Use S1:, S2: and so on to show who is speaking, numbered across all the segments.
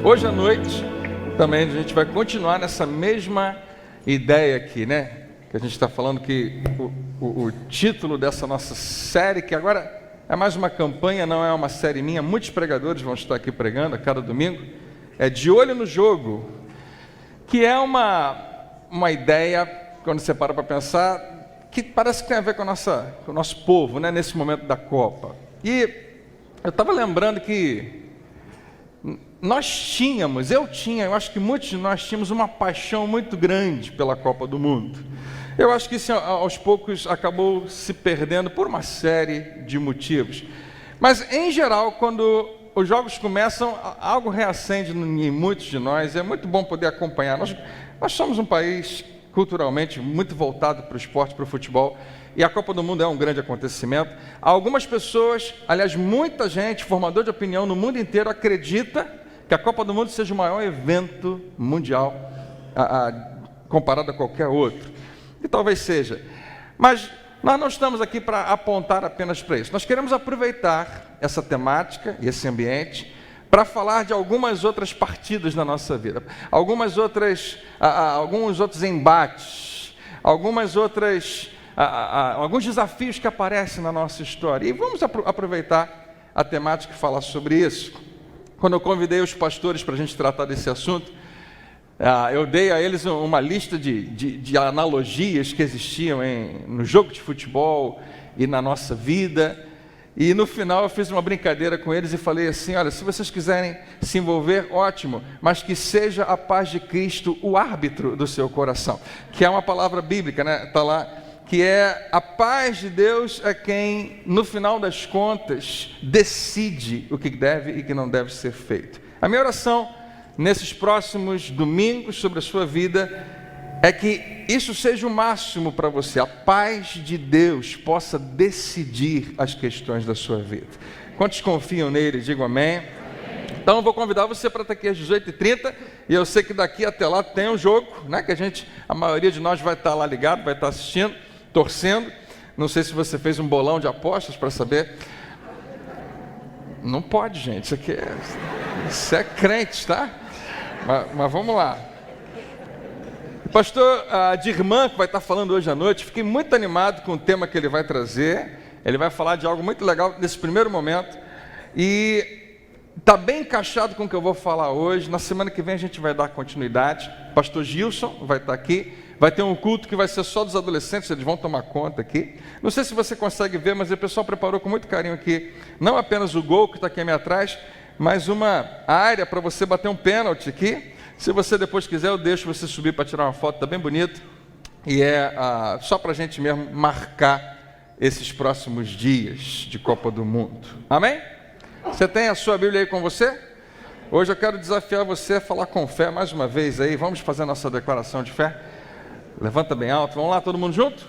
S1: Hoje à noite, também a gente vai continuar nessa mesma ideia aqui, né? Que a gente está falando que o título dessa nossa série, que agora é mais uma campanha, não é uma série minha, muitos pregadores vão estar aqui pregando a cada domingo, é De Olho no Jogo, que é uma ideia, quando você para pensar, que parece que tem a ver com o nosso povo, né? Nesse momento da Copa. E eu estava lembrando que eu acho que muitos de nós tínhamos uma paixão muito grande pela Copa do Mundo. Eu acho que isso aos poucos acabou se perdendo por uma série de motivos. Mas em geral, quando os jogos começam, algo reacende em muitos de nós, é muito bom poder acompanhar. Nós somos um país culturalmente muito voltado para o esporte, para o futebol, e a Copa do Mundo é um grande acontecimento. Algumas pessoas, aliás, muita gente, formador de opinião no mundo inteiro, acredita que a Copa do Mundo seja o maior evento mundial comparado a qualquer outro. E talvez seja. Mas nós não estamos aqui para apontar apenas para isso. Nós queremos aproveitar essa temática e esse ambiente para falar de algumas outras partidas na nossa vida, alguns outros embates, alguns desafios que aparecem na nossa história. E vamos aproveitar a temática e falar sobre isso. Quando eu convidei os pastores para a gente tratar desse assunto, eu dei a eles uma lista de analogias que existiam no jogo de futebol e na nossa vida. E no final eu fiz uma brincadeira com eles e falei assim: olha, se vocês quiserem se envolver, ótimo, mas que seja a paz de Cristo o árbitro do seu coração, que é uma palavra bíblica, né? Está lá, que é a paz de Deus é quem, no final das contas, decide o que deve e que não deve ser feito. A minha oração nesses próximos domingos sobre a sua vida é que isso seja o máximo para você, a paz de Deus possa decidir as questões da sua vida. Quantos confiam nele? Digam amém. Então eu vou convidar você para estar aqui às 18h30, e eu sei que daqui até lá tem um jogo, né, que a maioria de nós vai estar lá ligado, vai estar assistindo, torcendo. Não sei se você fez um bolão de apostas para saber. Não pode, gente, isso é crente, tá? Mas vamos lá. O pastor Dirman, que vai estar falando hoje à noite, fiquei muito animado com o tema que ele vai trazer. Ele vai falar de algo muito legal nesse primeiro momento, e está bem encaixado com o que eu vou falar hoje. Na semana que vem a gente vai dar continuidade. O pastor Gilson vai estar aqui. Vai ter um culto que vai ser só dos adolescentes, eles vão tomar conta aqui. Não sei se você consegue ver, mas o pessoal preparou com muito carinho aqui, não apenas o gol que está aqui à minha atrás, mas uma área para você bater um pênalti aqui. Se você depois quiser, eu deixo você subir para tirar uma foto, está bem bonito. E é só para a gente mesmo marcar esses próximos dias de Copa do Mundo. Amém? Você tem a sua Bíblia aí com você? Hoje eu quero desafiar você a falar com fé mais uma vez aí. Vamos fazer a nossa declaração de fé? Levanta bem alto, vamos lá, todo mundo junto?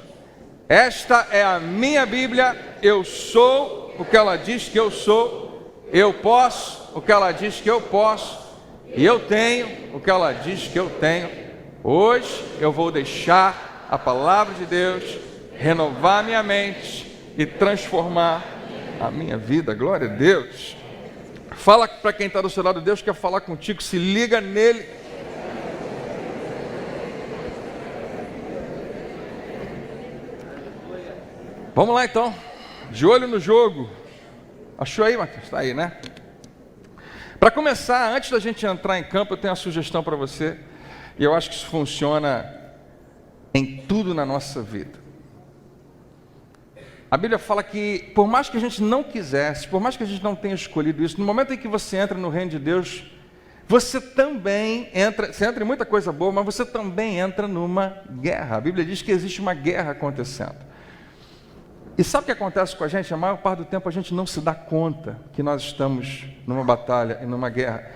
S1: Esta é a minha Bíblia, eu sou o que ela diz que eu sou, eu posso o que ela diz que eu posso, e eu tenho o que ela diz que eu tenho. Hoje eu vou deixar a palavra de Deus renovar minha mente e transformar a minha vida. Glória a Deus. Fala para quem está do seu lado, Deus quer falar contigo, se liga nele. Vamos lá então, de olho no jogo. Achou aí, Matheus? Está aí, né? Para começar, antes da gente entrar em campo, eu tenho uma sugestão para você, e eu acho que isso funciona em tudo na nossa vida. A Bíblia fala que, por mais que a gente não quisesse, por mais que a gente não tenha escolhido isso, no momento em que você entra no reino de Deus, você também entra, você entra em muita coisa boa, mas você também entra numa guerra. A Bíblia diz que existe uma guerra acontecendo. E sabe o que acontece com a gente? A maior parte do tempo a gente não se dá conta que nós estamos numa batalha e numa guerra.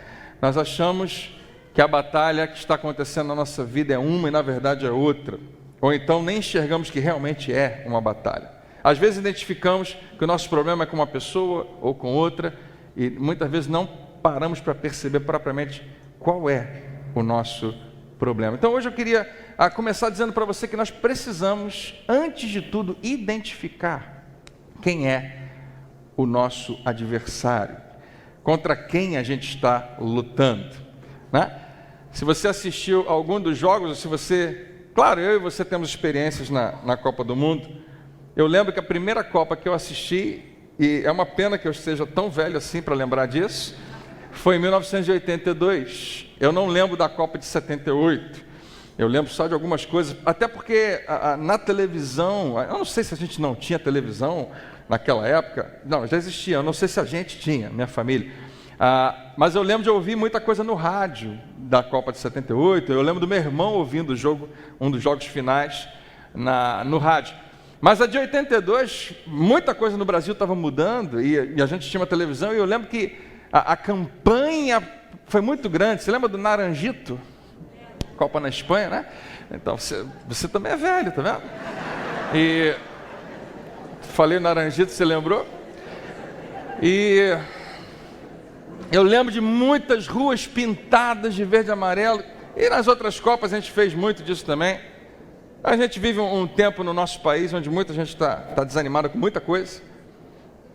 S1: Nós achamos que a batalha que está acontecendo na nossa vida é uma e na verdade é outra. Ou então nem enxergamos que realmente é uma batalha. Às vezes identificamos que o nosso problema é com uma pessoa ou com outra, e muitas vezes não paramos para perceber propriamente qual é o nosso problema. Então hoje eu queria começar dizendo para você que nós precisamos, antes de tudo, identificar quem é o nosso adversário, contra quem a gente está lutando. né? Se você assistiu a algum dos jogos, ou se você... Claro, eu e você temos experiências na Copa do Mundo. Eu lembro que a primeira Copa que eu assisti, e é uma pena que eu esteja tão velho assim para lembrar disso, foi em 1982. Eu não lembro da Copa de 78. Eu lembro só de algumas coisas, até porque na televisão, eu não sei se a gente não tinha televisão naquela época, não, já existia, eu não sei se a gente tinha, minha família, mas eu lembro de ouvir muita coisa no rádio da Copa de 78, eu lembro do meu irmão ouvindo o jogo, um dos jogos finais no rádio. Mas a de 82, muita coisa no Brasil estava mudando e a gente tinha uma televisão e eu lembro que a campanha foi muito grande. Você lembra do Naranjito? Copa na Espanha, né? Então você também é velho, tá vendo? E falei Naranjito, você lembrou? E eu lembro de muitas ruas pintadas de verde e amarelo. E nas outras Copas a gente fez muito disso também. A gente vive um tempo no nosso país onde muita gente está desanimada com muita coisa.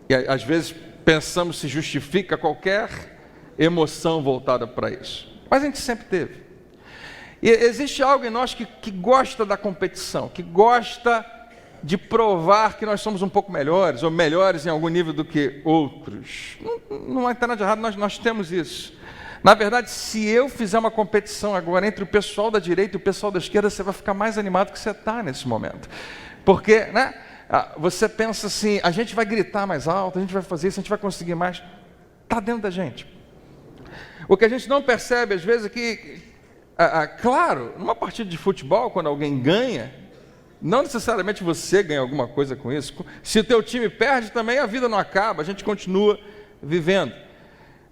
S1: E às vezes pensamos se justifica qualquer emoção voltada para isso. Mas a gente sempre teve. E existe algo em nós que gosta da competição, que gosta de provar que nós somos um pouco melhores, ou melhores em algum nível do que outros. Não tem nada de errado, nós temos isso. Na verdade, se eu fizer uma competição agora entre o pessoal da direita e o pessoal da esquerda, você vai ficar mais animado que você está nesse momento. Porque, né, você pensa assim, a gente vai gritar mais alto, a gente vai fazer isso, a gente vai conseguir mais. Está dentro da gente. O que a gente não percebe às vezes é que, claro, numa partida de futebol, quando alguém ganha, não necessariamente você ganha alguma coisa com isso. Se o teu time perde também, a vida não acaba, a gente continua vivendo.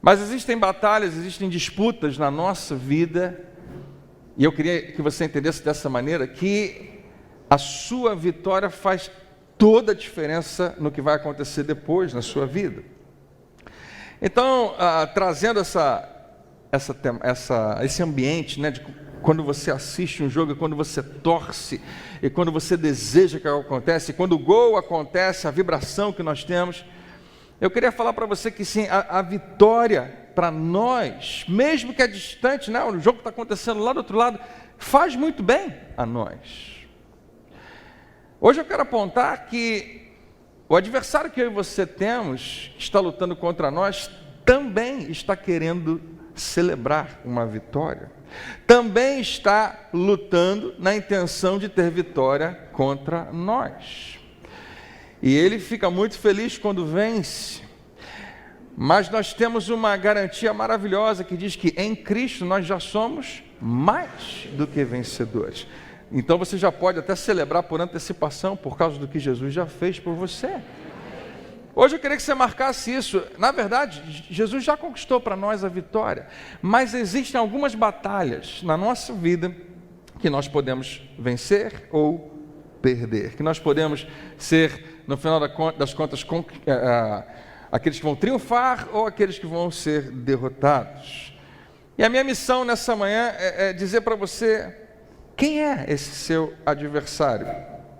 S1: Mas existem batalhas, existem disputas na nossa vida, e eu queria que você entendesse dessa maneira, que a sua vitória faz toda a diferença no que vai acontecer depois na sua vida. Então, trazendo esse ambiente, né, de quando você assiste um jogo, quando você torce, e quando você deseja que algo aconteça, e quando o gol acontece, a vibração que nós temos, eu queria falar para você que sim, a vitória para nós, mesmo que é distante, né, o jogo está acontecendo lá do outro lado, faz muito bem a nós. Hoje eu quero apontar que o adversário que eu e você temos, que está lutando contra nós, também está querendo celebrar uma vitória. Também está lutando na intenção de ter vitória contra nós. E ele fica muito feliz quando vence. Mas nós temos uma garantia maravilhosa que diz que em Cristo nós já somos mais do que vencedores. Então você já pode até celebrar por antecipação, por causa do que Jesus já fez por você. Hoje eu queria que você marcasse isso. Na verdade, Jesus já conquistou para nós a vitória. Mas existem algumas batalhas na nossa vida que nós podemos vencer ou perder. Que nós podemos ser, no final das contas, aqueles que vão triunfar ou aqueles que vão ser derrotados. E a minha missão nessa manhã é dizer para você, quem é esse seu adversário?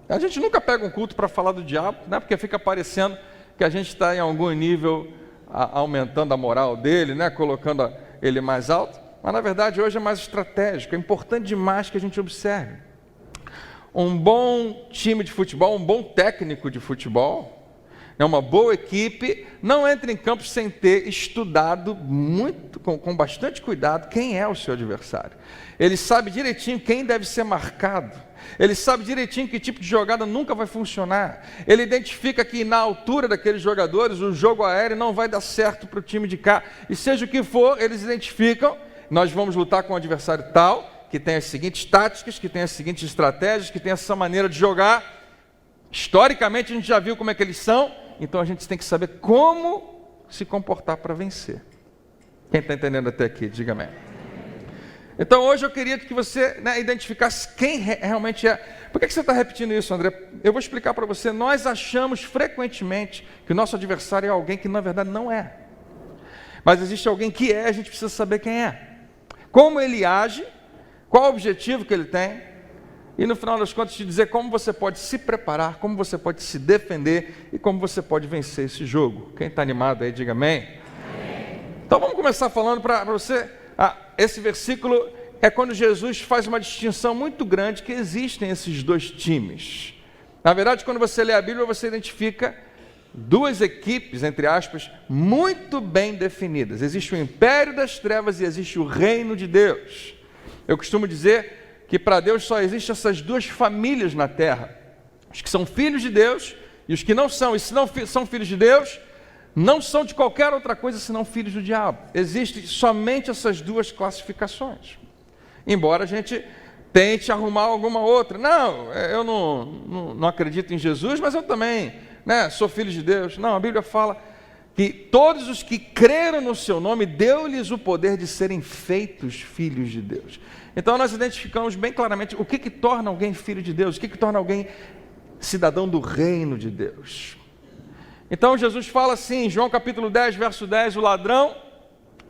S1: A gente nunca pega um culto para falar do diabo, né? Porque fica parecendo que a gente está em algum nível aumentando a moral dele, né? Colocando ele mais alto. Mas na verdade hoje é mais estratégico, é importante demais que a gente observe. Um bom time de futebol, um bom técnico de futebol, uma boa equipe, não entra em campo sem ter estudado muito, com bastante cuidado, quem é o seu adversário. Ele sabe direitinho quem deve ser marcado. Ele sabe direitinho que tipo de jogada nunca vai funcionar. Ele identifica que na altura daqueles jogadores, o jogo aéreo não vai dar certo para o time de cá. E seja o que for, eles identificam, nós vamos lutar com um adversário tal, que tem as seguintes táticas, que tem as seguintes estratégias, que tem essa maneira de jogar. Historicamente a gente já viu como é que eles são, então a gente tem que saber como se comportar para vencer. Quem está entendendo até aqui, diga amém. Então hoje eu queria que você identificasse quem realmente é. Por que você está repetindo isso, André? Eu vou explicar para você. Nós achamos frequentemente que o nosso adversário é alguém que na verdade não é. Mas existe alguém que é, a gente precisa saber quem é. Como ele age, qual o objetivo que ele tem, e no final das contas te dizer como você pode se preparar, como você pode se defender e como você pode vencer esse jogo. Quem está animado aí, diga amém. Amém. Então vamos começar falando para você, esse versículo é quando Jesus faz uma distinção muito grande que existem esses dois times. Na verdade, quando você lê a Bíblia, você identifica duas equipes, entre aspas, muito bem definidas. Existe o império das trevas e existe o reino de Deus. Eu costumo dizer que para Deus só existem essas duas famílias na terra. Os que são filhos de Deus e os que não são. E se não são filhos de Deus, não são de qualquer outra coisa senão filhos do diabo. Existem somente essas duas classificações. Embora a gente tente arrumar alguma outra. Não, eu não acredito em Jesus, mas eu também, sou filho de Deus. Não, a Bíblia fala que todos os que creram no seu nome, deu-lhes o poder de serem feitos filhos de Deus. Então nós identificamos bem claramente o que torna alguém filho de Deus, o que torna alguém cidadão do reino de Deus. Então Jesus fala assim, em João capítulo 10, verso 10, o ladrão,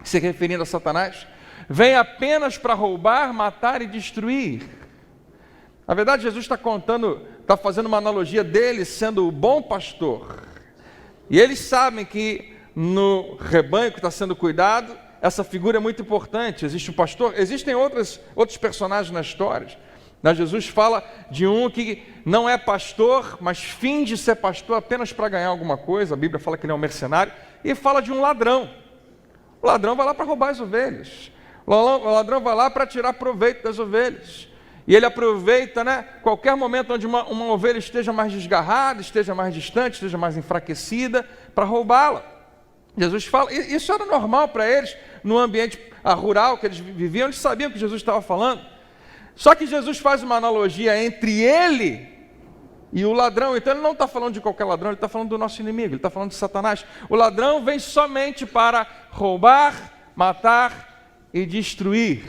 S1: se referindo a Satanás, vem apenas para roubar, matar e destruir. Na verdade, Jesus está fazendo uma analogia dele sendo o bom pastor. E eles sabem que no rebanho que está sendo cuidado, essa figura é muito importante. Existe o pastor, existem outros personagens na história. Mas Jesus fala de um que não é pastor, mas finge ser pastor apenas para ganhar alguma coisa. A Bíblia fala que ele é um mercenário. E fala de um ladrão. O ladrão vai lá para roubar as ovelhas. O ladrão vai lá para tirar proveito das ovelhas. E ele aproveita, qualquer momento onde uma ovelha esteja mais desgarrada, esteja mais distante, esteja mais enfraquecida, para roubá-la. Jesus fala, isso era normal para eles, no ambiente rural que eles viviam, eles sabiam o que Jesus estava falando. Só que Jesus faz uma analogia entre ele e o ladrão. Então ele não está falando de qualquer ladrão, ele está falando do nosso inimigo, ele está falando de Satanás. O ladrão vem somente para roubar, matar e destruir.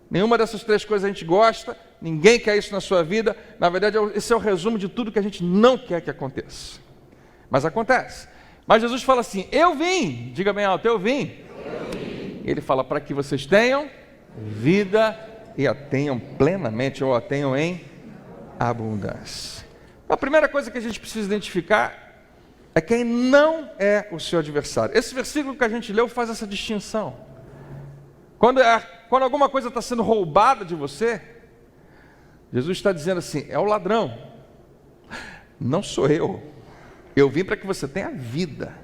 S1: Nenhuma dessas três coisas a gente gosta, ninguém quer isso na sua vida. Na verdade, esse é o resumo de tudo que a gente não quer que aconteça. Mas acontece. Mas Jesus fala assim, eu vim, diga bem alto, eu vim. Ele fala para que vocês tenham vida e a tenham plenamente, ou a tenham em abundância. A primeira coisa que a gente precisa identificar é quem não é o seu adversário. Esse versículo que a gente leu faz essa distinção. Quando alguma coisa está sendo roubada de você, Jesus está dizendo assim, é o ladrão, não sou eu vim para que você tenha vida.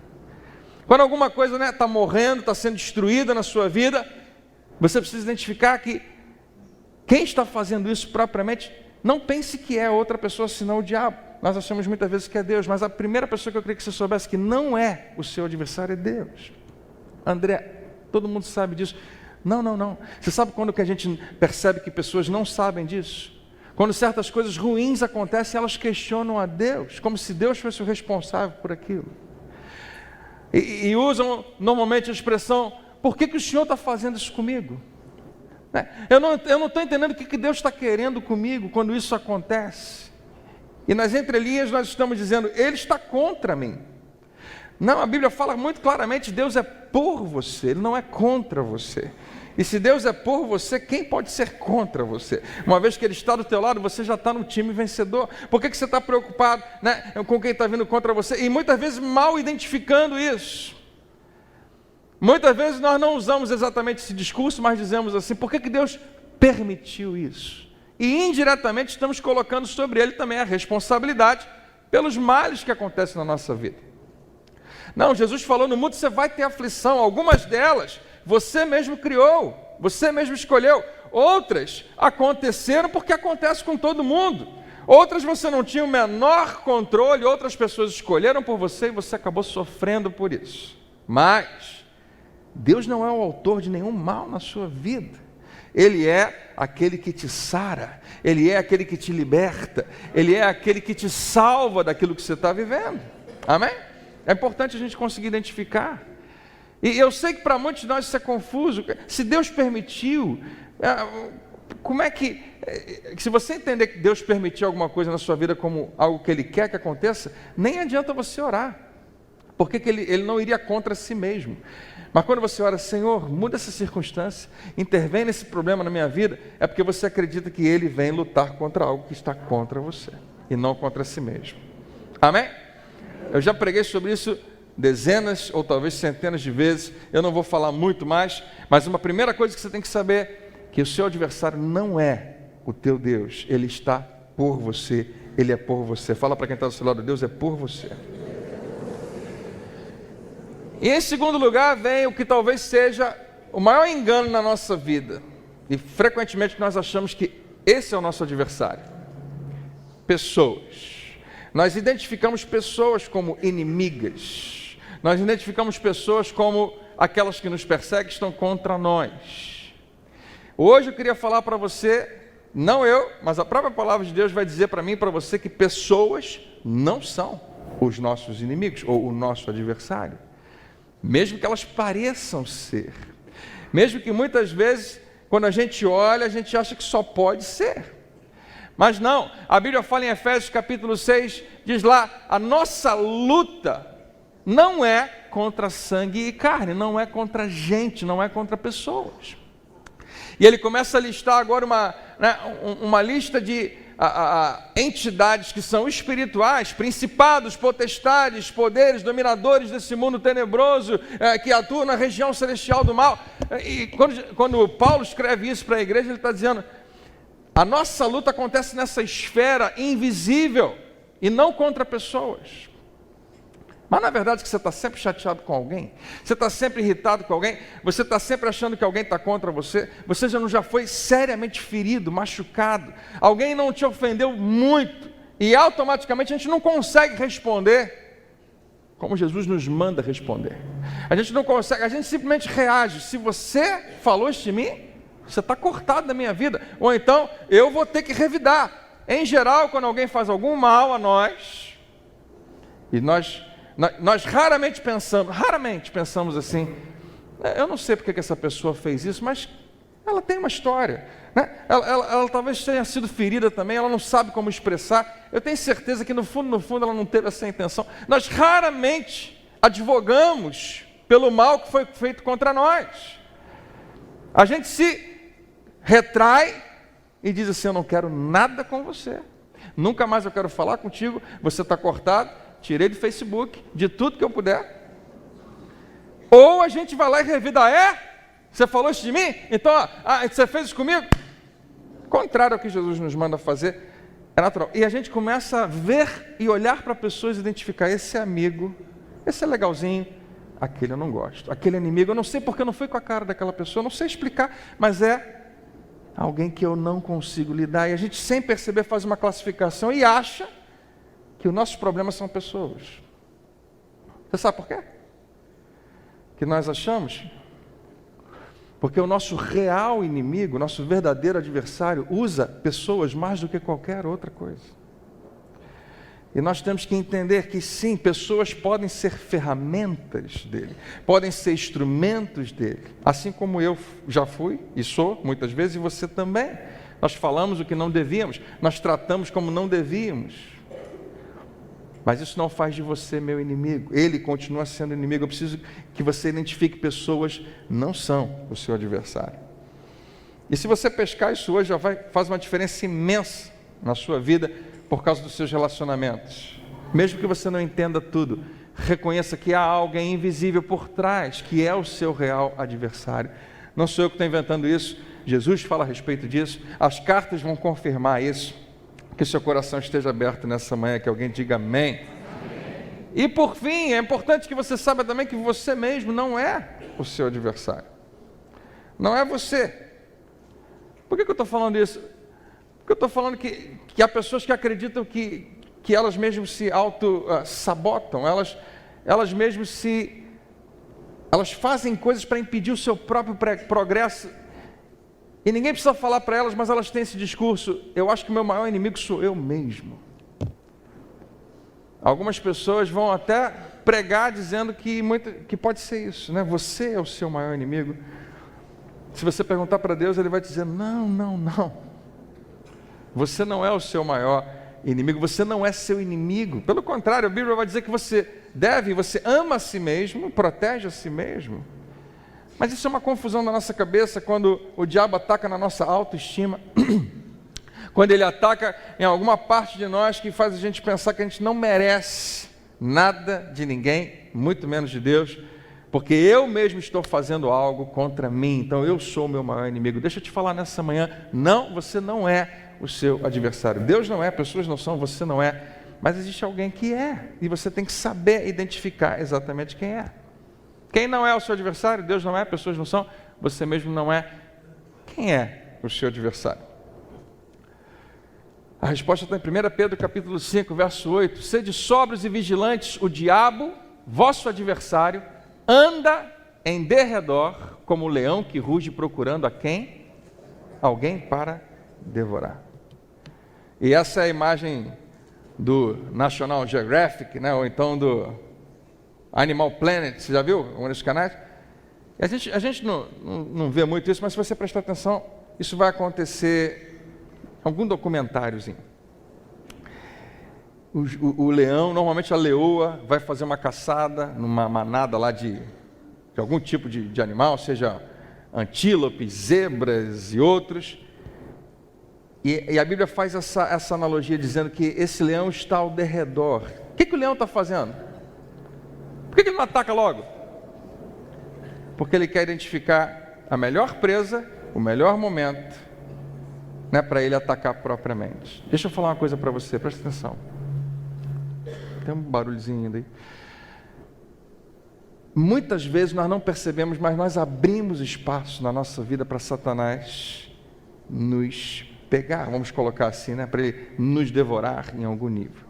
S1: Quando alguma coisa está morrendo, está sendo destruída na sua vida, você precisa identificar que quem está fazendo isso propriamente, não pense que é outra pessoa senão o diabo. Nós achamos muitas vezes que é Deus, mas a primeira pessoa que eu queria que você soubesse que não é o seu adversário é Deus. André, todo mundo sabe disso. Não. Você sabe quando que a gente percebe que pessoas não sabem disso? Quando certas coisas ruins acontecem, elas questionam a Deus, como se Deus fosse o responsável por aquilo. E usam normalmente a expressão, por que o Senhor está fazendo isso comigo? Eu não estou entendendo o que Deus está querendo comigo quando isso acontece. E nas entrelinhas nós estamos dizendo, Ele está contra mim. Não, a Bíblia fala muito claramente, Deus é por você, Ele não é contra você. E se Deus é por você, quem pode ser contra você? Uma vez que Ele está do teu lado, você já está no time vencedor. Por que você está preocupado com quem está vindo contra você? E muitas vezes mal identificando isso. Muitas vezes nós não usamos exatamente esse discurso, mas dizemos assim, por que Deus permitiu isso? E indiretamente estamos colocando sobre Ele também a responsabilidade pelos males que acontecem na nossa vida. Não, Jesus falou, no mundo você vai ter aflição, algumas delas você mesmo criou, você mesmo escolheu, outras aconteceram porque acontece com todo mundo, outras você não tinha o menor controle, outras pessoas escolheram por você e você acabou sofrendo por isso. Mas Deus não é o autor de nenhum mal na sua vida. Ele é aquele que te sara, Ele é aquele que te liberta, Ele é aquele que te salva daquilo que você está vivendo. Amém? É importante a gente conseguir identificar. E eu sei que para muitos de nós isso é confuso. Se Deus permitiu, como é que... Se você entender que Deus permitiu alguma coisa na sua vida como algo que Ele quer que aconteça, nem adianta você orar, porque Ele não iria contra si mesmo. Mas quando você ora, Senhor, muda essa circunstância, intervém nesse problema na minha vida, é porque você acredita que Ele vem lutar contra algo que está contra você, e não contra si mesmo. Amém? Eu já preguei sobre isso dezenas ou talvez centenas de vezes, eu não vou falar muito mais, mas uma primeira coisa que você tem que saber, que o seu adversário não é o teu Deus, ele está por você, ele é por você. Fala para quem está do seu lado, Deus é por você. E em segundo lugar vem o que talvez seja o maior engano na nossa vida, e frequentemente nós achamos que esse é o nosso adversário. Pessoas. Nós identificamos pessoas como inimigas, nós identificamos pessoas como aquelas que nos perseguem, estão contra nós. Hoje eu queria falar para você, não eu, mas a própria palavra de Deus vai dizer para mim e para você que pessoas não são os nossos inimigos ou o nosso adversário, mesmo que elas pareçam ser, mesmo que muitas vezes quando a gente olha a gente acha que só pode ser, mas não. A Bíblia fala em Efésios capítulo 6, diz lá, a nossa luta não é contra sangue e carne, não é contra gente, não é contra pessoas. E ele começa a listar agora uma lista de entidades que são espirituais, principados, potestades, poderes, dominadores desse mundo tenebroso, que atuam na região celestial do mal. E quando Paulo escreve isso para a igreja, ele está dizendo, a nossa luta acontece nessa esfera invisível e não contra pessoas. Mas na verdade que você está sempre chateado com alguém, você está sempre irritado com alguém, você está sempre achando que alguém está contra você, você já foi seriamente ferido, machucado, alguém não te ofendeu muito, e automaticamente a gente não consegue responder como Jesus nos manda responder. A gente não consegue, a gente simplesmente reage. Se você falou isso de mim, você está cortado da minha vida, ou então eu vou ter que revidar. Em geral, quando alguém faz algum mal a nós, e nós raramente pensamos assim, eu não sei porque que essa pessoa fez isso, mas ela tem uma história, né? Ela talvez tenha sido ferida também, ela não sabe como expressar, eu tenho certeza que no fundo ela não teve essa intenção. Nós raramente advogamos pelo mal que foi feito contra nós. A gente se retrai e diz assim, eu não quero nada com você, nunca mais eu quero falar contigo, você está cortado, tirei do Facebook, de tudo que eu puder. Ou a gente vai lá e revida, você falou isso de mim? Então, você fez isso comigo? Contrário ao que Jesus nos manda fazer, é natural. E a gente começa a ver e olhar para pessoas e identificar, esse é amigo, esse é legalzinho, aquele eu não gosto, aquele é inimigo, eu não sei porque eu não fui com a cara daquela pessoa, eu não sei explicar, mas é alguém que eu não consigo lidar. E a gente, sem perceber, faz uma classificação e acha que os nossos problemas são pessoas. Você sabe por quê? Que nós achamos? Porque o nosso real inimigo, o nosso verdadeiro adversário, usa pessoas mais do que qualquer outra coisa. E nós temos que entender que sim, pessoas podem ser ferramentas dele, podem ser instrumentos dele, assim como eu já fui e sou, muitas vezes, e você também. Nós falamos o que não devíamos, nós tratamos como não devíamos. Mas isso não faz de você meu inimigo. Ele continua sendo inimigo. Eu preciso que você identifique pessoas não são o seu adversário. E se você pescar isso hoje, faz uma diferença imensa na sua vida por causa dos seus relacionamentos. Mesmo que você não entenda tudo, reconheça que há alguém invisível por trás, que é o seu real adversário. Não sou eu que estou inventando isso. Jesus fala a respeito disso. As cartas vão confirmar isso. Que seu coração esteja aberto nessa manhã, que alguém diga amém. E por fim, é importante que você saiba também que você mesmo não é o seu adversário. Não é você. Por que eu estou falando isso? Porque eu estou falando que há pessoas que acreditam que elas mesmas se auto-sabotam, elas mesmas elas fazem coisas para impedir o seu próprio progresso. E ninguém precisa falar para elas, mas elas têm esse discurso, eu acho que o meu maior inimigo sou eu mesmo. Algumas pessoas vão até pregar dizendo que pode ser isso, né? Você é o seu maior inimigo. Se você perguntar para Deus, Ele vai dizer, não. Você não é o seu maior inimigo, você não é seu inimigo. Pelo contrário, a Bíblia vai dizer que você ama a si mesmo, protege a si mesmo. Mas isso é uma confusão na nossa cabeça quando o diabo ataca na nossa autoestima, quando ele ataca em alguma parte de nós que faz a gente pensar que a gente não merece nada de ninguém muito menos de Deus, porque eu mesmo estou fazendo algo contra mim, então eu sou o meu maior inimigo. Deixa eu te falar nessa manhã, não, você não é o seu adversário. Deus não é, pessoas não são, você não é, mas existe alguém que é, e você tem que saber identificar exatamente quem é. Quem não é o seu adversário? Deus não é, pessoas não são, você mesmo não é. Quem é o seu adversário? A resposta está em 1 Pedro capítulo 5, verso 8. Sede sóbrios e vigilantes, o diabo, vosso adversário, anda em derredor como o leão que ruge procurando a quem? Alguém para devorar. E essa é a imagem do National Geographic, né? Ou então do Animal Planet, você já viu um dos canais? A gente não vê muito isso, mas se você prestar atenção, isso vai acontecer em algum documentáriozinho. O leão, normalmente a leoa, vai fazer uma caçada numa manada lá de algum tipo de animal, seja antílopes, zebras e outros. E a Bíblia faz essa analogia dizendo que esse leão está ao derredor. O que o leão está fazendo? Por que ele não ataca logo? Porque ele quer identificar a melhor presa, o melhor momento, né, para ele atacar propriamente. Deixa eu falar uma coisa para você, presta atenção. Tem um barulhozinho ainda aí. Muitas vezes nós não percebemos, mas nós abrimos espaço na nossa vida para Satanás nos pegar, vamos colocar assim, né, para ele nos devorar em algum nível.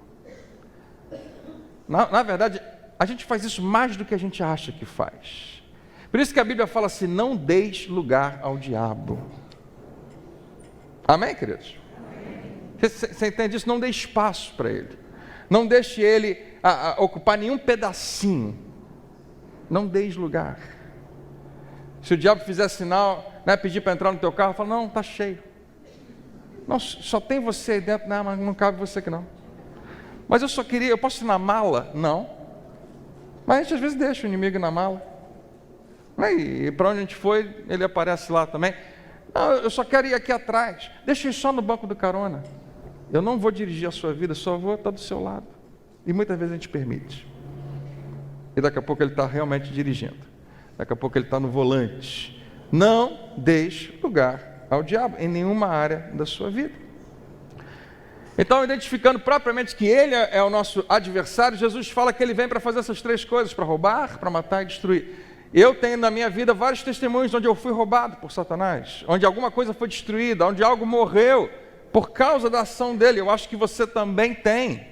S1: Na verdade, a gente faz isso mais do que a gente acha que faz. Por isso que a Bíblia fala assim, não deis lugar ao diabo. Amém, queridos? Você entende isso? Não dê espaço para ele. Não deixe ele ocupar nenhum pedacinho. Não deis lugar. Se o diabo fizer sinal, né, pedir para entrar no teu carro, fala, não, está cheio. Não, só tem você aí dentro. Não, mas não cabe você aqui não. Mas eu posso ir na mala? Não. Mas a gente às vezes deixa o inimigo na mala. E para onde a gente foi, ele aparece lá também. Não, eu só quero ir aqui atrás. Deixa eu ir só no banco do carona. Eu não vou dirigir a sua vida, só vou estar do seu lado. E muitas vezes a gente permite. E daqui a pouco ele está realmente dirigindo. Daqui a pouco ele está no volante. Não deixe lugar ao diabo em nenhuma área da sua vida. Então, identificando propriamente que ele é o nosso adversário, Jesus fala que ele vem para fazer essas três coisas, para roubar, para matar e destruir. Eu tenho na minha vida vários testemunhos onde eu fui roubado por Satanás, onde alguma coisa foi destruída, onde algo morreu por causa da ação dele. Eu acho que você também tem,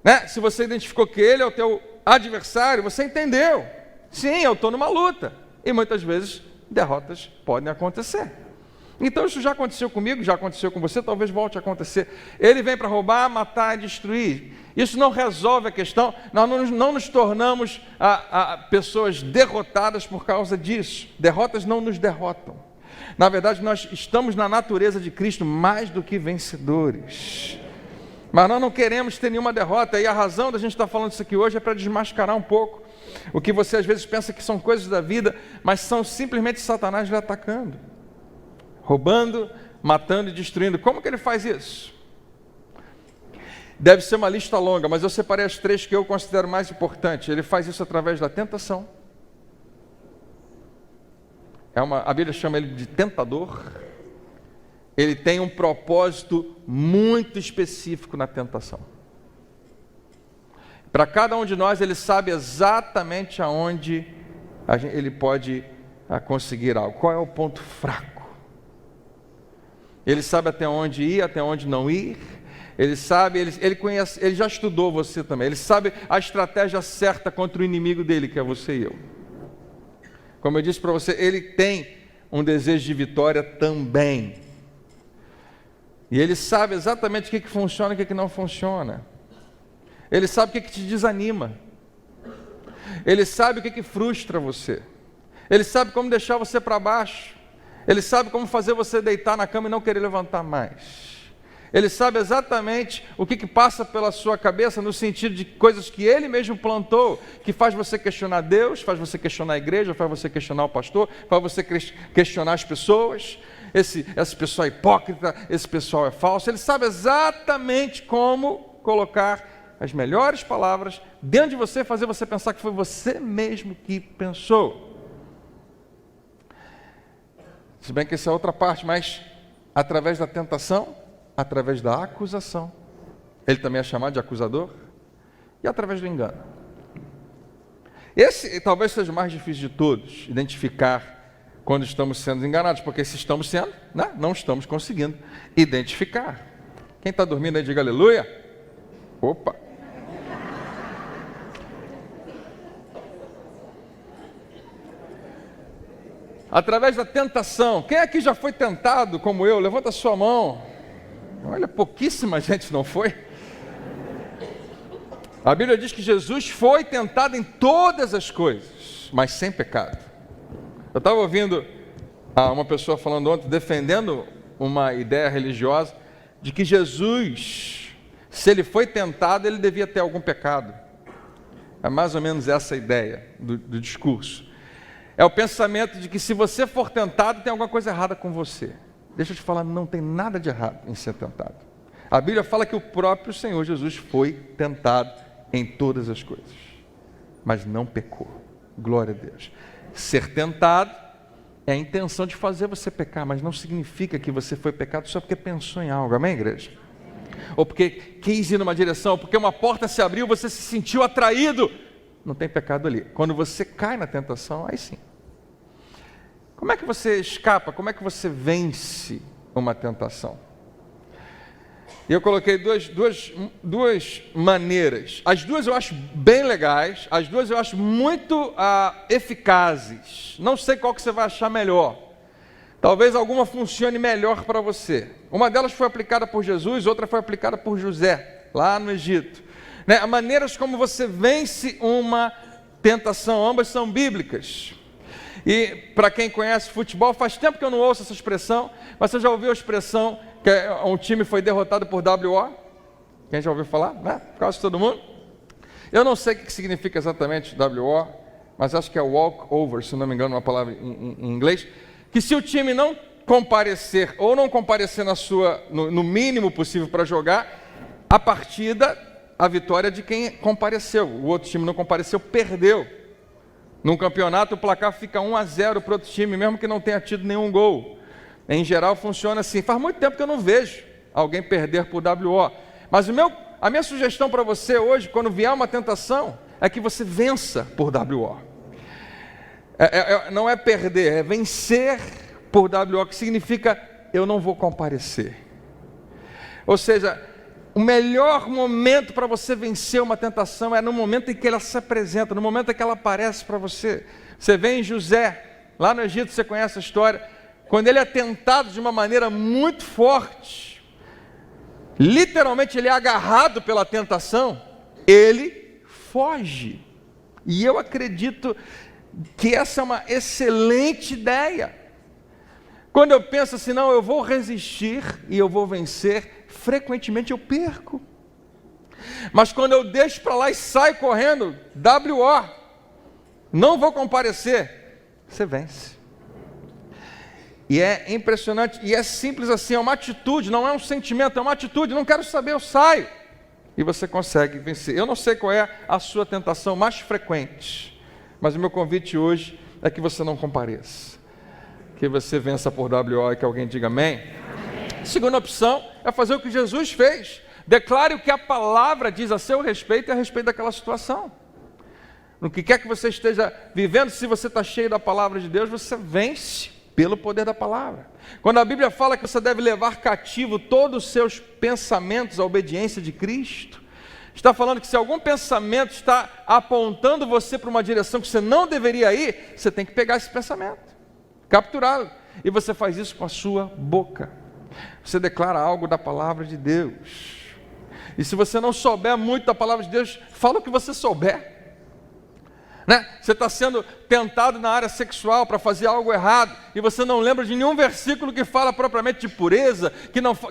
S1: né? Se você identificou que ele é o teu adversário, você entendeu. Sim, eu estou numa luta. E muitas vezes derrotas podem acontecer. Então isso já aconteceu comigo, já aconteceu com você, talvez volte a acontecer. Ele vem para roubar, matar e destruir. Isso não resolve a questão, nós não nos tornamos pessoas derrotadas por causa disso. Derrotas não nos derrotam. Na verdade, nós estamos na natureza de Cristo mais do que vencedores. Mas nós não queremos ter nenhuma derrota, e a razão da gente estar falando isso aqui hoje é para desmascarar um pouco o que você às vezes pensa que são coisas da vida, mas são simplesmente Satanás lhe atacando, roubando, matando e destruindo. Como que ele faz isso? Deve ser uma lista longa, mas eu separei as três que eu considero mais importantes. Ele faz isso através da tentação. A Bíblia chama ele de tentador. Ele tem um propósito muito específico na tentação. Para cada um de nós, ele sabe exatamente aonde ele pode conseguir algo. Qual é o ponto fraco? Ele sabe até onde ir, até onde não ir. Ele sabe, ele conhece, ele já estudou você também. Ele sabe a estratégia certa contra o inimigo dele, que é você e eu. Como eu disse para você, ele tem um desejo de vitória também. E ele sabe exatamente o que funciona e o que não funciona. Ele sabe o que te desanima. Ele sabe o que frustra você. Ele sabe como deixar você para baixo. Ele sabe como fazer você deitar na cama e não querer levantar mais. Ele sabe exatamente o que passa pela sua cabeça no sentido de coisas que ele mesmo plantou, que faz você questionar Deus, faz você questionar a igreja, faz você questionar o pastor, faz você questionar as pessoas. Esse pessoal é hipócrita, esse pessoal é falso. Ele sabe exatamente como colocar as melhores palavras dentro de você, fazer você pensar que foi você mesmo que pensou. Se bem que essa é outra parte, mas através da tentação, através da acusação, ele também é chamado de acusador, e através do engano. Esse talvez seja o mais difícil de todos, identificar quando estamos sendo enganados, porque se estamos sendo, não estamos conseguindo identificar. Quem está dormindo aí, diga aleluia. Opa! Através da tentação. Quem aqui já foi tentado como eu? Levanta a sua mão. Olha, pouquíssima gente não foi. A Bíblia diz que Jesus foi tentado em todas as coisas, mas sem pecado. Eu estava ouvindo uma pessoa falando ontem, defendendo uma ideia religiosa, de que Jesus, se ele foi tentado, ele devia ter algum pecado. É mais ou menos essa a ideia do discurso. É o pensamento de que se você for tentado, tem alguma coisa errada com você. Deixa eu te falar, não tem nada de errado em ser tentado. A Bíblia fala que o próprio Senhor Jesus foi tentado em todas as coisas, mas não pecou. Glória a Deus. Ser tentado é a intenção de fazer você pecar, mas não significa que você foi pecado só porque pensou em algo. Amém, igreja? Ou porque quis ir numa direção, ou porque uma porta se abriu, você se sentiu atraído. Não tem pecado ali. Quando você cai na tentação, aí sim. Como é que você escapa? Como é que você vence uma tentação? E eu coloquei duas maneiras. As duas eu acho bem legais, as duas eu acho muito eficazes. Não sei qual que você vai achar melhor. Talvez alguma funcione melhor para você. Uma delas foi aplicada por Jesus, outra foi aplicada por José, lá no Egito. Né? Maneiras como você vence uma tentação, ambas são bíblicas. E para quem conhece futebol, faz tempo que eu não ouço essa expressão, mas você já ouviu a expressão que um time foi derrotado por WO? Quem já ouviu falar? Né? Quase todo mundo. Eu não sei o que significa exatamente WO, mas acho que é walk over, se não me engano, uma palavra em inglês, que se o time não comparecer, ou não comparecer no mínimo possível para jogar, a partida, a vitória é de quem compareceu. O outro time não compareceu, perdeu. Num campeonato o placar fica 1-0 para o outro time, mesmo que não tenha tido nenhum gol. Em geral funciona assim. Faz muito tempo que eu não vejo alguém perder por WO. Mas a minha sugestão para você hoje, quando vier uma tentação, é que você vença por WO. Não é perder, é vencer por WO, que significa eu não vou comparecer. Ou seja, o melhor momento para você vencer uma tentação é no momento em que ela se apresenta, no momento em que ela aparece para você. Você vê em José, lá no Egito, você conhece a história, quando ele é tentado de uma maneira muito forte, literalmente ele é agarrado pela tentação, ele foge. E eu acredito que essa é uma excelente ideia. Quando eu penso assim, não, eu vou resistir e eu vou vencer, frequentemente eu perco. Mas quando eu deixo para lá e saio correndo, WO, não vou comparecer, você vence. E é impressionante, e é simples assim, é uma atitude, não é um sentimento, é uma atitude, não quero saber, eu saio. E você consegue vencer. Eu não sei qual é a sua tentação mais frequente, mas o meu convite hoje é que você não compareça, que você vença por WO e que alguém diga amém. Amém. Segunda opção é fazer o que Jesus fez. Declare o que a palavra diz a seu respeito e a respeito daquela situação. No que quer que você esteja vivendo, se você está cheio da palavra de Deus, você vence pelo poder da palavra. Quando a Bíblia fala que você deve levar cativo todos os seus pensamentos à obediência de Cristo, está falando que se algum pensamento está apontando você para uma direção que você não deveria ir, você tem que pegar esse pensamento, capturá-lo, e você faz isso com a sua boca. Você declara algo da palavra de Deus. E se você não souber muito da palavra de Deus, fala o que você souber. Né? Você está sendo tentado na área sexual para fazer algo errado e você não lembra de nenhum versículo que fala propriamente de pureza,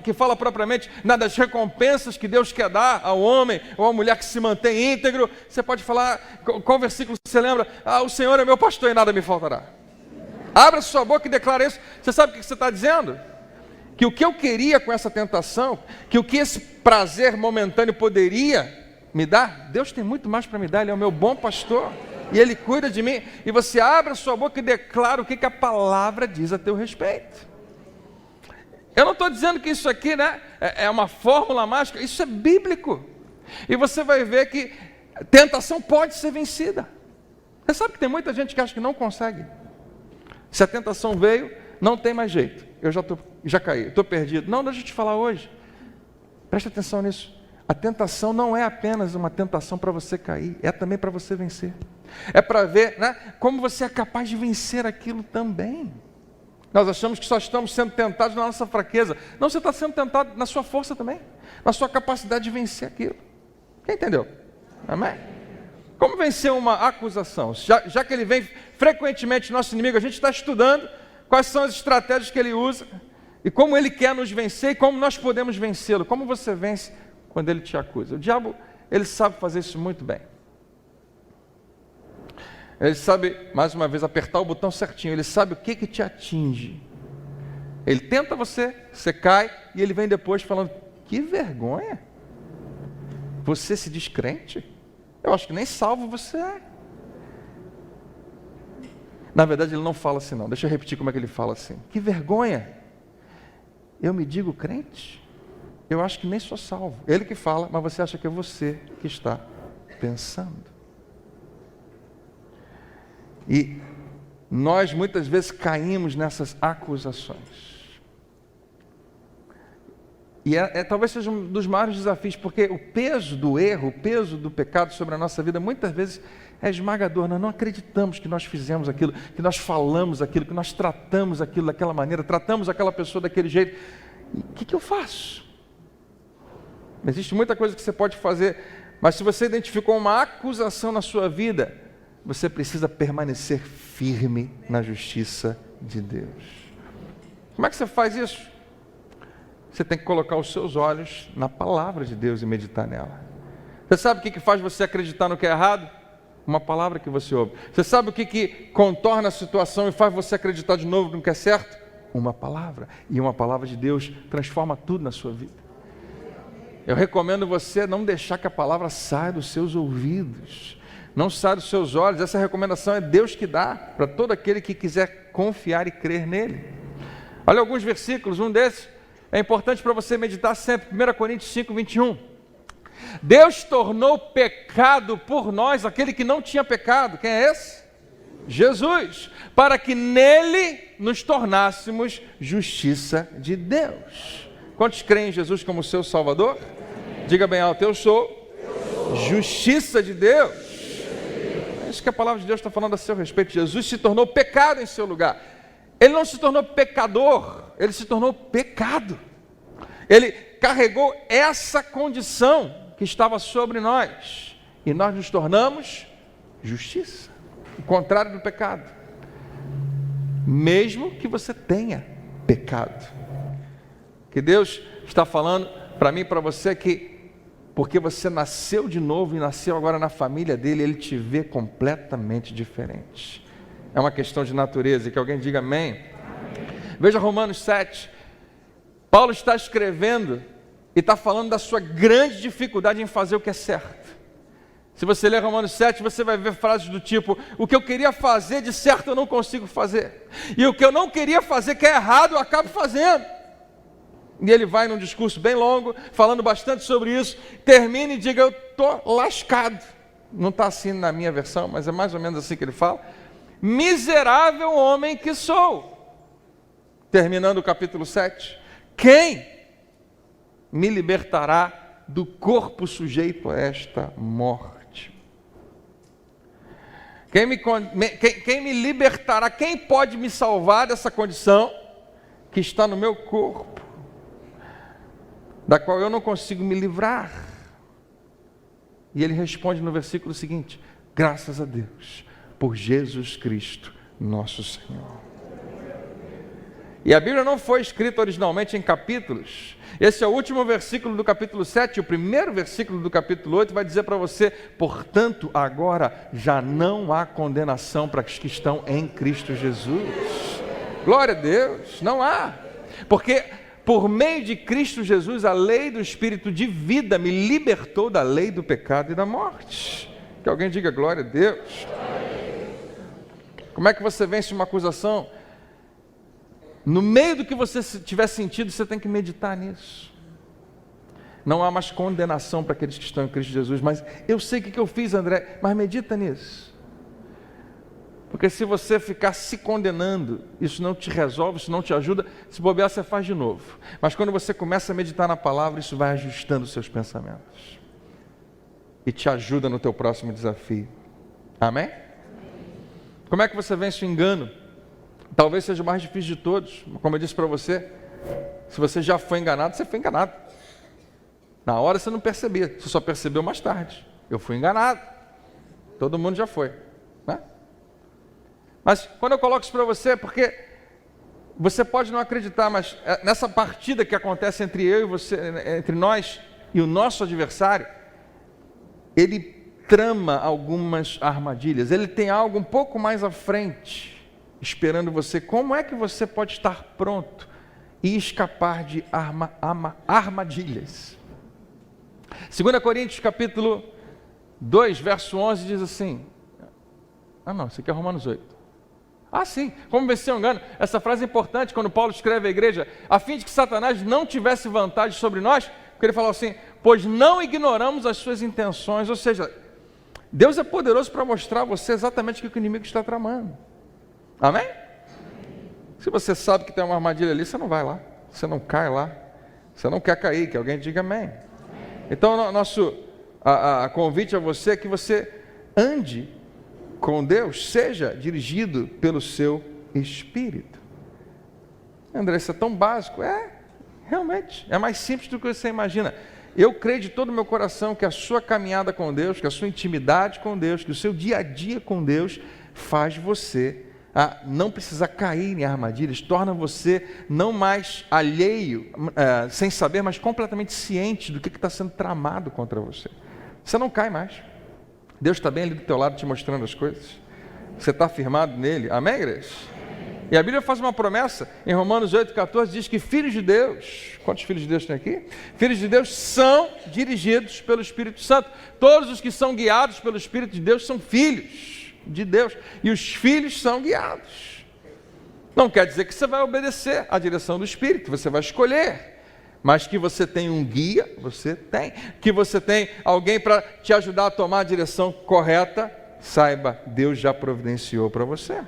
S1: que fala propriamente das recompensas que Deus quer dar ao homem ou à mulher que se mantém íntegro. Você pode falar, qual versículo você lembra? O Senhor é meu pastor e nada me faltará. Abra sua boca e declara isso. Você sabe o que você está dizendo? Que o que eu queria com essa tentação, que o que esse prazer momentâneo poderia me dar? Deus tem muito mais para me dar, Ele é o meu bom pastor, e Ele cuida de mim, e você abre a sua boca e declara o que a palavra diz a teu respeito. Eu não estou dizendo que isso aqui, né, é uma fórmula mágica, isso é bíblico, e você vai ver que tentação pode ser vencida. Você sabe que tem muita gente que acha que não consegue. Se a tentação veio, não tem mais jeito, eu já caí, estou perdido. Não, deixa eu te falar hoje, presta atenção nisso. A tentação não é apenas uma tentação para você cair, é também para você vencer. É para ver, né, como você é capaz de vencer aquilo também. Nós achamos que só estamos sendo tentados na nossa fraqueza. Não, você está sendo tentado na sua força também, na sua capacidade de vencer aquilo. Quem entendeu? Amém? Como vencer uma acusação? Já que ele vem frequentemente nosso inimigo, a gente está estudando quais são as estratégias que ele usa e como ele quer nos vencer e como nós podemos vencê-lo. Como você vence quando ele te acusa? O diabo, ele sabe fazer isso muito bem. Ele sabe, mais uma vez, apertar o botão certinho. Ele sabe o que te atinge. Ele tenta você cai e ele vem depois falando, que vergonha. Você se diz crente? Eu acho que nem salvo você é. Na verdade, ele não fala assim não. Deixa eu repetir como é que ele fala assim. Que vergonha. Eu me digo crente? Eu acho que nem sou salvo. Ele que fala, mas você acha que é você que está pensando. E nós muitas vezes caímos nessas acusações. E talvez seja um dos maiores desafios, porque o peso do erro, o peso do pecado sobre a nossa vida, muitas vezes é esmagador. Nós não acreditamos que nós fizemos aquilo, que nós falamos aquilo, que nós tratamos aquilo daquela maneira, tratamos aquela pessoa daquele jeito. O que eu faço? Existe muita coisa que você pode fazer, mas se você identificou uma acusação na sua vida, você precisa permanecer firme na justiça de Deus. Como é que você faz isso? Você tem que colocar os seus olhos na palavra de Deus e meditar nela. Você sabe o que faz você acreditar no que é errado? Uma palavra que você ouve. Você sabe o que contorna a situação e faz você acreditar de novo no que é certo? Uma palavra. E uma palavra de Deus transforma tudo na sua vida. Eu recomendo você não deixar que a palavra saia dos seus ouvidos, não saia dos seus olhos. Essa recomendação é Deus que dá para todo aquele que quiser confiar e crer nele. Olha alguns versículos, um desses é importante para você meditar sempre. 1 Coríntios 5, 21. Deus tornou pecado por nós aquele que não tinha pecado. Quem é esse? Jesus, para que nele nos tornássemos justiça de Deus. Quantos creem em Jesus como seu Salvador? Diga bem alto, eu sou justiça de Deus. É isso que a palavra de Deus está falando a seu respeito. Jesus se tornou pecado em seu lugar. Ele não se tornou pecador, ele se tornou pecado. Ele carregou essa condição que estava sobre nós, e nós nos tornamos justiça, o contrário do pecado. Mesmo que você tenha pecado, que Deus está falando para mim e para você que, porque você nasceu de novo e nasceu agora na família dele, ele te vê completamente diferente. É uma questão de natureza, que alguém diga amém. Veja Romanos 7, Paulo está escrevendo e está falando da sua grande dificuldade em fazer o que é certo. Se você ler Romanos 7, você vai ver frases do tipo, o que eu queria fazer de certo eu não consigo fazer, e o que eu não queria fazer que é errado eu acabo fazendo. E ele vai num discurso bem longo, falando bastante sobre isso, termina e diga, eu estou lascado. Não está assim na minha versão, mas é mais ou menos assim que ele fala. Miserável homem que sou. Terminando o capítulo 7, quem me libertará do corpo sujeito a esta morte? Quem me libertará? Quem pode me salvar dessa condição que está no meu corpo, da qual eu não consigo me livrar? E ele responde no versículo seguinte, graças a Deus, por Jesus Cristo, nosso Senhor. E a Bíblia não foi escrita originalmente em capítulos. Esse é o último versículo do capítulo 7, o primeiro versículo do capítulo 8 vai dizer para você, portanto, agora já não há condenação para os que estão em Cristo Jesus. Glória a Deus, não há. Porque por meio de Cristo Jesus, a lei do Espírito de vida me libertou da lei do pecado e da morte. Que alguém diga glória a Deus. Como é que você vence uma acusação? No meio do que você tiver sentido, você tem que meditar nisso. Não há mais condenação para aqueles que estão em Cristo Jesus, mas eu sei o que eu fiz, André, mas medita nisso. Porque se você ficar se condenando, isso não te resolve, isso não te ajuda. Se bobear, você faz de novo. Mas quando você começa a meditar na palavra, isso vai ajustando os seus pensamentos. E te ajuda no teu próximo desafio. Amém? Como é que você vence o engano? Talvez seja o mais difícil de todos. Como eu disse para você, se você já foi enganado, você foi enganado. Na hora você não percebia, você só percebeu mais tarde. Eu fui enganado. Todo mundo já foi, né? Mas quando eu coloco isso para você, porque você pode não acreditar, mas nessa partida que acontece entre eu e você, entre nós e o nosso adversário, ele trama algumas armadilhas, ele tem algo um pouco mais à frente, esperando você. Como é que você pode estar pronto e escapar de armadilhas? 2 Coríntios capítulo 2, verso 11 diz assim, isso aqui é Romanos 8. Sim, como vencer o engano. Essa frase é importante quando Paulo escreve à igreja, a fim de que Satanás não tivesse vantagem sobre nós, porque ele falou assim, pois não ignoramos as suas intenções. Ou seja, Deus é poderoso para mostrar a você exatamente o que o inimigo está tramando. Amém? Se você sabe que tem uma armadilha ali, você não vai lá, você não cai lá, você não quer cair, que alguém diga amém. Então, nosso convite a você é que você ande com Deus, seja dirigido pelo seu Espírito. André, isso é tão básico. Realmente, é mais simples do que você imagina. Eu creio de todo o meu coração que a sua caminhada com Deus, que a sua intimidade com Deus, que o seu dia a dia com Deus faz você não precisar cair em armadilhas, torna você não mais alheio, sem saber, mas completamente ciente do que está sendo tramado contra você. Você não cai mais. Deus está bem ali do teu lado te mostrando as coisas. Você está firmado nele. Amém, igreja? E a Bíblia faz uma promessa, em Romanos 8,14, diz que filhos de Deus, quantos filhos de Deus tem aqui? Filhos de Deus são dirigidos pelo Espírito Santo. Todos os que são guiados pelo Espírito de Deus são filhos de Deus. E os filhos são guiados. Não quer dizer que você vai obedecer à direção do Espírito, você vai escolher. Mas que você tem um guia, você tem. Que você tem alguém para te ajudar a tomar a direção correta, saiba, Deus já providenciou para você.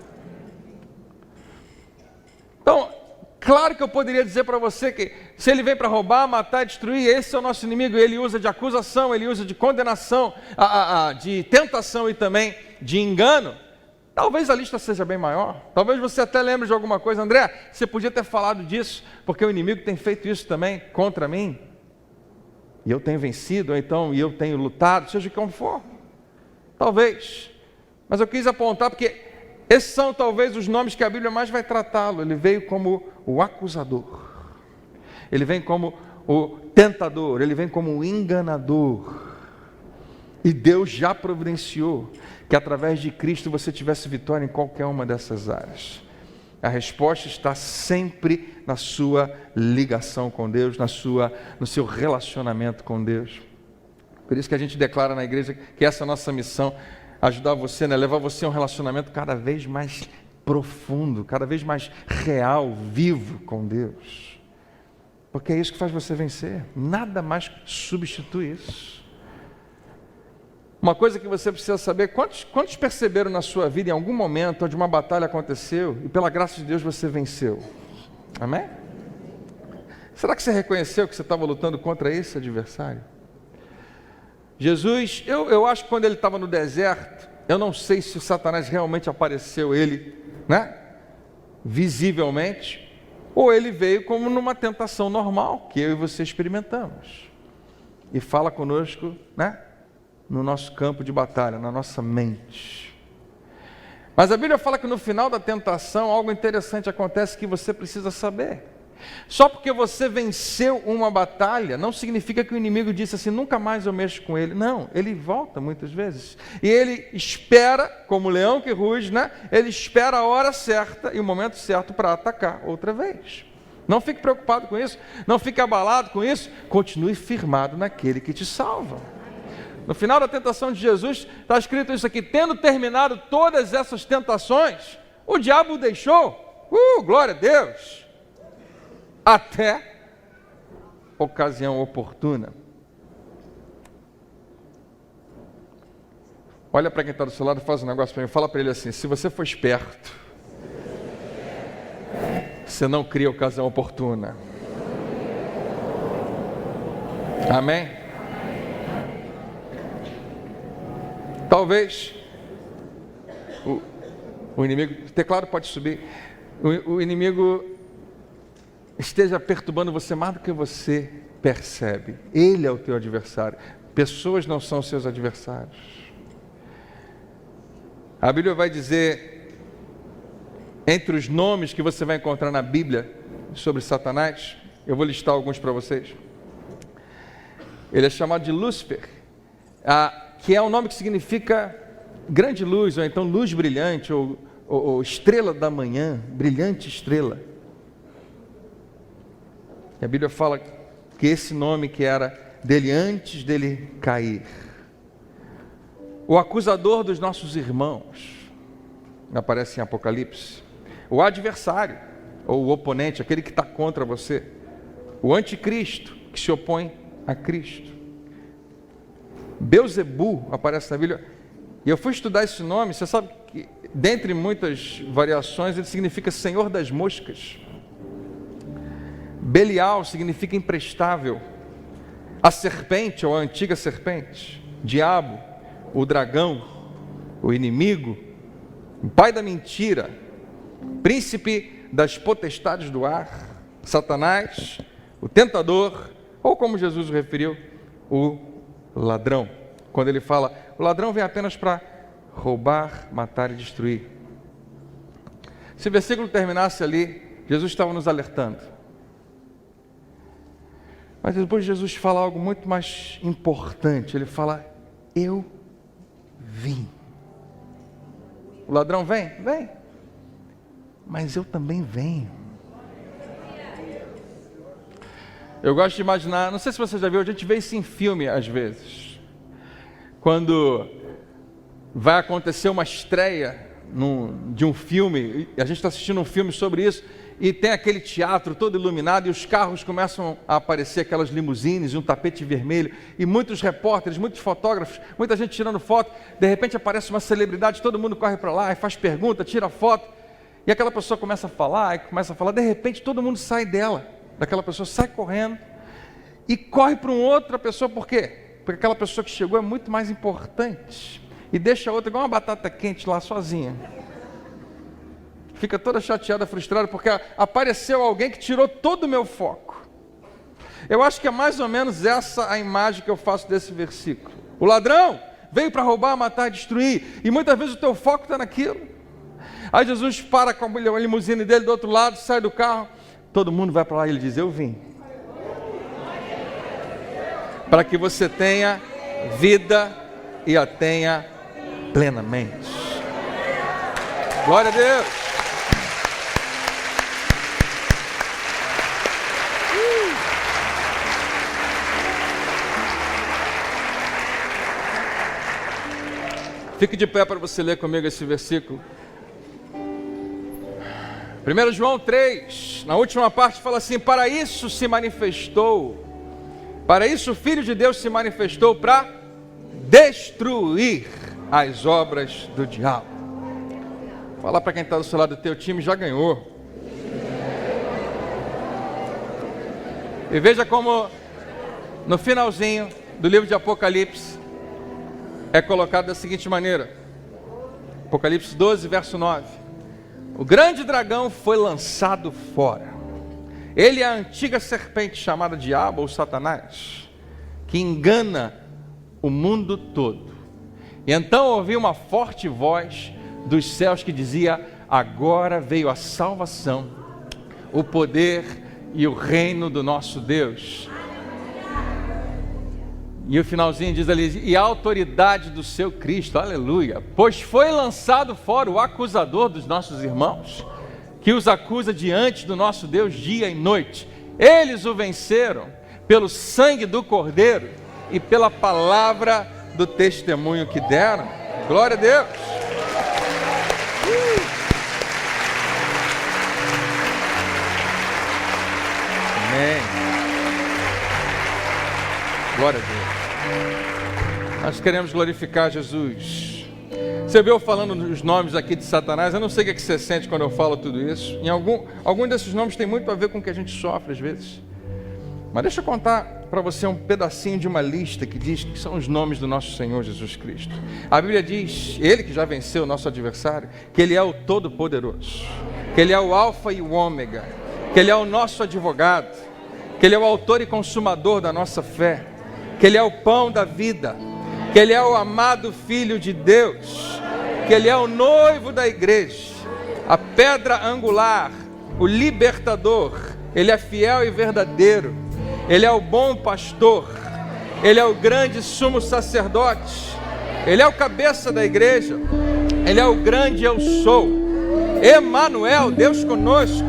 S1: Então, claro que eu poderia dizer para você que se ele vem para roubar, matar, destruir, esse é o nosso inimigo. Ele usa de acusação, ele usa de condenação, de tentação e também de engano. Talvez a lista seja bem maior. Talvez você até lembre de alguma coisa. André, você podia ter falado disso, porque o inimigo tem feito isso também contra mim. E eu tenho vencido, ou então, e eu tenho lutado, seja o que for. Talvez. Mas eu quis apontar porque esses são talvez os nomes que a Bíblia mais vai tratá-lo. Ele veio como o acusador. Ele vem como o tentador. Ele vem como o enganador. E Deus já providenciou que através de Cristo você tivesse vitória em qualquer uma dessas áreas. A resposta está sempre na sua ligação com Deus, no seu relacionamento com Deus. Por isso que a gente declara na igreja que essa é a nossa missão, ajudar você, levar você a um relacionamento cada vez mais profundo, cada vez mais real, vivo com Deus. Porque é isso que faz você vencer. Nada mais substitui isso. Uma coisa que você precisa saber, quantos perceberam na sua vida em algum momento onde uma batalha aconteceu e pela graça de Deus você venceu? Amém? Será que você reconheceu que você estava lutando contra esse adversário? Jesus, eu acho que quando ele estava no deserto, eu não sei se Satanás realmente apareceu ele, visivelmente, ou ele veio como numa tentação normal, que eu e você experimentamos. E fala conosco, no nosso campo de batalha, na nossa mente. Mas a Bíblia fala que no final da tentação, algo interessante acontece que você precisa saber. Só porque você venceu uma batalha, não significa que o inimigo disse assim, nunca mais eu mexo com ele. Não, ele volta muitas vezes. E ele espera, como o leão que ruge, ele espera a hora certa e o momento certo para atacar outra vez. Não fique preocupado com isso, não fique abalado com isso, continue firmado naquele que te salva. No final da tentação de Jesus, está escrito isso aqui: tendo terminado todas essas tentações, o diabo o deixou, glória a Deus, até ocasião oportuna. Olha para quem está do seu lado e faz um negócio para mim, fala para ele assim: se você for esperto, você não cria ocasião oportuna. Amém? Talvez o inimigo, o teclado pode subir, o inimigo esteja perturbando você mais do que você percebe. Ele é o teu adversário. Pessoas não são seus adversários. A Bíblia vai dizer, entre os nomes que você vai encontrar na Bíblia sobre Satanás, eu vou listar alguns para vocês. Ele é chamado de Lúcifer, que é um nome que significa grande luz, ou então luz brilhante, ou estrela da manhã, brilhante estrela. E a Bíblia fala que esse nome que era dele antes dele cair. O acusador dos nossos irmãos, aparece em Apocalipse. O adversário, ou o oponente, aquele que está contra você. O anticristo, que se opõe a Cristo. Beuzebu aparece na Bíblia. E eu fui estudar esse nome, você sabe que, dentre muitas variações, ele significa Senhor das Moscas. Belial significa imprestável. A serpente, ou a antiga serpente. Diabo, o dragão, o inimigo, o pai da mentira, príncipe das potestades do ar, Satanás, o tentador, ou como Jesus o referiu, o ladrão. Quando ele fala, o ladrão vem apenas para roubar, matar e destruir. Se o versículo terminasse ali, Jesus estava nos alertando. Mas depois Jesus fala algo muito mais importante. Ele fala, eu vim. O ladrão vem? Vem. Mas eu também venho. Eu gosto de imaginar, não sei se você já viu, a gente vê isso em filme às vezes. Quando vai acontecer uma estreia de um filme, a gente está assistindo um filme sobre isso, e tem aquele teatro todo iluminado, e os carros começam a aparecer, aquelas limusines, e um tapete vermelho, e muitos repórteres, muitos fotógrafos, muita gente tirando foto, de repente aparece uma celebridade, todo mundo corre para lá, e faz pergunta, tira foto, e aquela pessoa começa a falar, de repente todo mundo sai daquela pessoa sai correndo, e corre para uma outra pessoa, por quê? Porque aquela pessoa que chegou é muito mais importante, e deixa a outra igual uma batata quente lá sozinha. Fica toda chateada, frustrada, porque apareceu alguém que tirou todo o meu foco. Eu acho que é mais ou menos essa a imagem que eu faço desse versículo. O ladrão veio para roubar, matar e destruir, e muitas vezes o teu foco está naquilo. Aí Jesus para com a limusine dele do outro lado, sai do carro, todo mundo vai para lá e ele diz, eu vim. Para que você tenha vida e a tenha plenamente. Glória a Deus. Fique de pé para você ler comigo esse versículo. 1 João 3, na última parte fala assim, para isso o Filho de Deus se manifestou para destruir as obras do diabo. Fala para quem está do seu lado, teu time já ganhou. E veja como no finalzinho do livro de Apocalipse é colocado da seguinte maneira. Apocalipse 12, verso 9. O grande dragão foi lançado fora. Ele é a antiga serpente chamada Diabo ou Satanás, que engana o mundo todo. E então ouvi uma forte voz dos céus que dizia, agora veio a salvação, o poder e o reino do nosso Deus. E o finalzinho diz ali, e a autoridade do seu Cristo, aleluia, pois foi lançado fora o acusador dos nossos irmãos, que os acusa diante do nosso Deus dia e noite. Eles o venceram pelo sangue do Cordeiro e pela palavra do testemunho que deram. Glória a Deus. Amém. Glória a Deus. Nós queremos glorificar Jesus. Você viu eu falando os nomes aqui de Satanás? Eu não sei o que você sente quando eu falo tudo isso. Em algum desses nomes tem muito a ver com o que a gente sofre às vezes. Mas deixa eu contar para você um pedacinho de uma lista que diz que são os nomes do nosso Senhor Jesus Cristo. A Bíblia diz, Ele que já venceu o nosso adversário, que Ele é o Todo-Poderoso, que Ele é o Alfa e o Ômega, que Ele é o nosso advogado, que Ele é o autor e consumador da nossa fé, que Ele é o pão da vida, que Ele é o amado Filho de Deus, que Ele é o noivo da igreja, a pedra angular, o libertador. Ele é fiel e verdadeiro, Ele é o bom pastor, Ele é o grande sumo sacerdote, Ele é o cabeça da igreja, Ele é o grande eu sou, Emanuel, Deus conosco,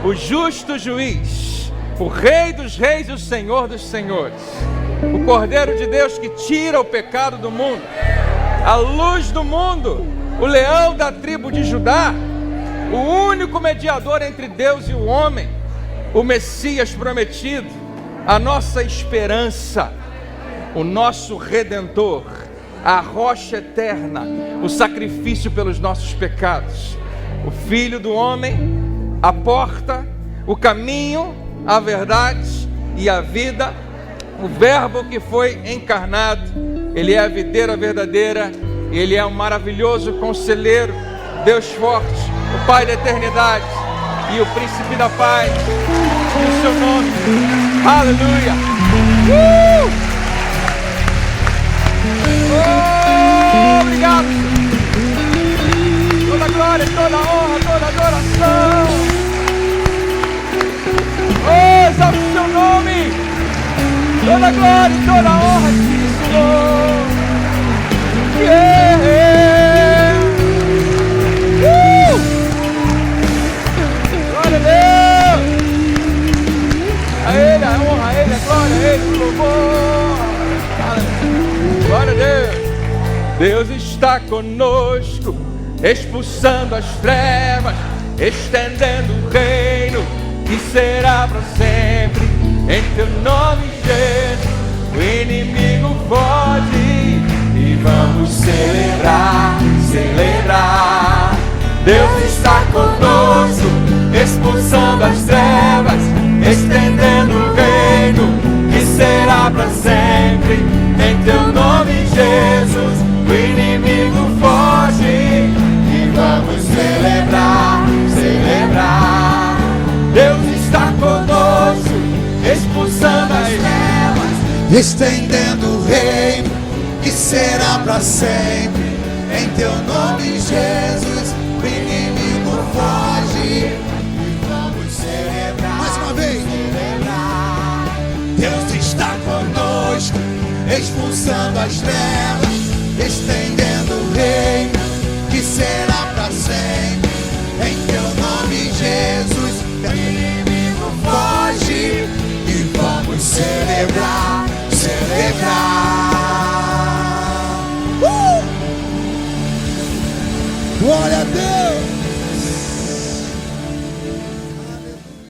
S1: o justo juiz, o Rei dos reis e o Senhor dos senhores, o Cordeiro de Deus que tira o pecado do mundo, a luz do mundo, o leão da tribo de Judá, o único mediador entre Deus e o homem, o Messias prometido, a nossa esperança, o nosso Redentor, a rocha eterna, o sacrifício pelos nossos pecados, o Filho do homem, a porta, o caminho, a verdade e a vida, o Verbo que foi encarnado. Ele é a videira verdadeira, Ele é um maravilhoso conselheiro, Deus forte, o Pai da eternidade e o Príncipe da paz, no seu nome, aleluia. Oh, obrigado, toda glória, toda honra, toda adoração, oh, exalte o seu nome, toda glória e toda honra a ti, Senhor. Glória a Deus, a Ele a honra, a Ele a glória, a Ele o louvor. Glória a Deus. Deus está conosco, expulsando as trevas, estendendo o reino que será para sempre. Em teu nome, Jesus, o inimigo foge e vamos celebrar, celebrar. Deus está conosco, expulsando as trevas, estendendo o reino que será para sempre. Em teu nome, Jesus, o inimigo foge e vamos celebrar, celebrar. Deus está conosco, expulsando as trevas,
S2: estendendo o reino que será para sempre. Em teu nome, Jesus, o inimigo foge e vamos celebrar. Mais uma vez, celebrar. Deus está conosco, expulsando as trevas, estendendo